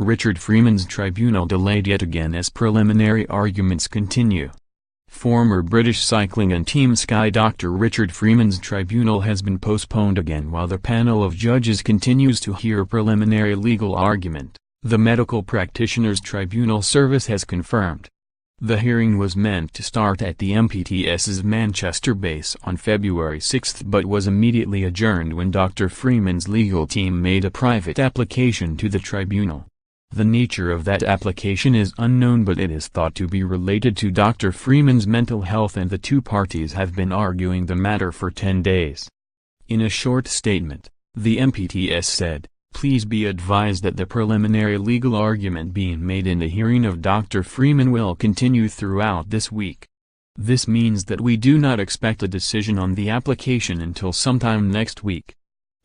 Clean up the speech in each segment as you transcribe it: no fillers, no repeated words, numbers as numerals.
Richard Freeman's tribunal delayed yet again as preliminary arguments continue. Former British cycling and Team Sky Dr. Richard Freeman's tribunal has been postponed again while the panel of judges continues to hear preliminary legal argument, the Medical Practitioners Tribunal Service has confirmed. The hearing was meant to start at the MPTS's Manchester base on February 6 but was immediately adjourned when Dr. Freeman's legal team made a private application to the tribunal. The nature of that application is unknown but it is thought to be related to Dr. Freeman's mental health and the two parties have been arguing the matter for 10 days. In a short statement, the MPTS said, "Please be advised that the preliminary legal argument being made in the hearing of Dr. Freeman will continue throughout this week. This means that we do not expect a decision on the application until sometime next week."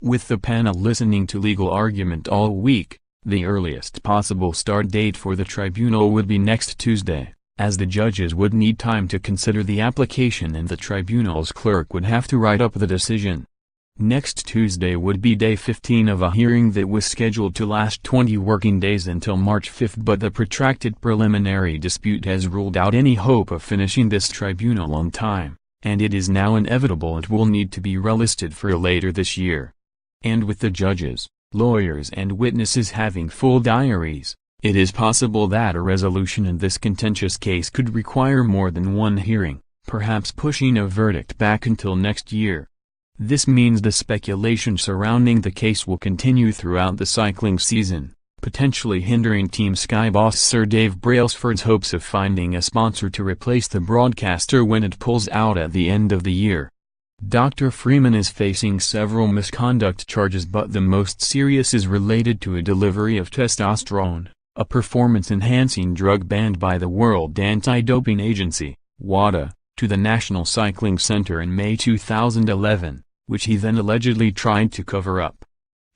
With the panel listening to legal argument all week, the earliest possible start date for the tribunal would be next Tuesday, as the judges would need time to consider the application and the tribunal's clerk would have to write up the decision. Next Tuesday would be day 15 of a hearing that was scheduled to last 20 working days until March 5 but the protracted preliminary dispute has ruled out any hope of finishing this tribunal on time, and it is now inevitable it will need to be relisted for later this year. And with the judges, lawyers and witnesses having full diaries, it is possible that a resolution in this contentious case could require more than one hearing, perhaps pushing a verdict back until next year. This means the speculation surrounding the case will continue throughout the cycling season, potentially hindering Team Sky boss Sir Dave Brailsford's hopes of finding a sponsor to replace the broadcaster when it pulls out at the end of the year. Dr. Freeman is facing several misconduct charges but the most serious is related to a delivery of testosterone, a performance-enhancing drug banned by the World Anti-Doping Agency, WADA, to the National Cycling Center in May 2011, which he then allegedly tried to cover up.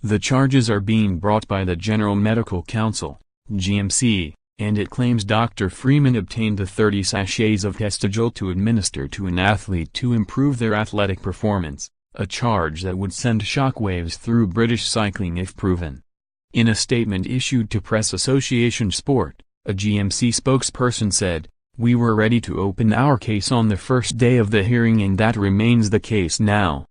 The charges are being brought by the General Medical Council, GMC, and it claims Dr. Freeman obtained the 30 sachets of Testagel to administer to an athlete to improve their athletic performance, a charge that would send shockwaves through British cycling if proven. In a statement issued to Press Association Sport, a GMC spokesperson said, "We were ready to open our case on the first day of the hearing and that remains the case now."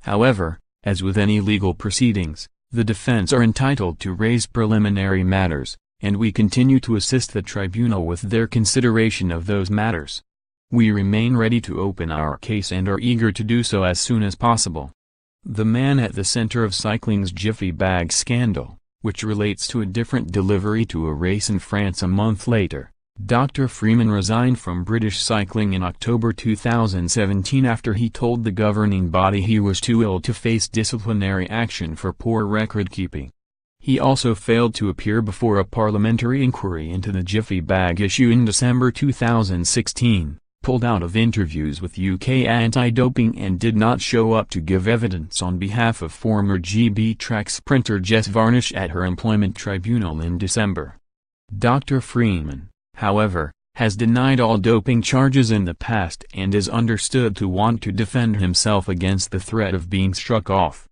However, as with any legal proceedings, the defense are entitled to raise preliminary matters, and we continue to assist the tribunal with their consideration of those matters. We remain ready to open our case and are eager to do so as soon as possible. The man at the center of cycling's Jiffy Bag scandal, which relates to a different delivery to a race in France a month later, Dr. Freeman resigned from British cycling in October 2017 after he told the governing body he was too ill to face disciplinary action for poor record-keeping. He also failed to appear before a parliamentary inquiry into the Jiffy Bag issue in December 2016, pulled out of interviews with UK anti-doping and did not show up to give evidence on behalf of former GB track sprinter Jess Varnish at her employment tribunal in December. Dr. Freeman, however, has denied all doping charges in the past and is understood to want to defend himself against the threat of being struck off.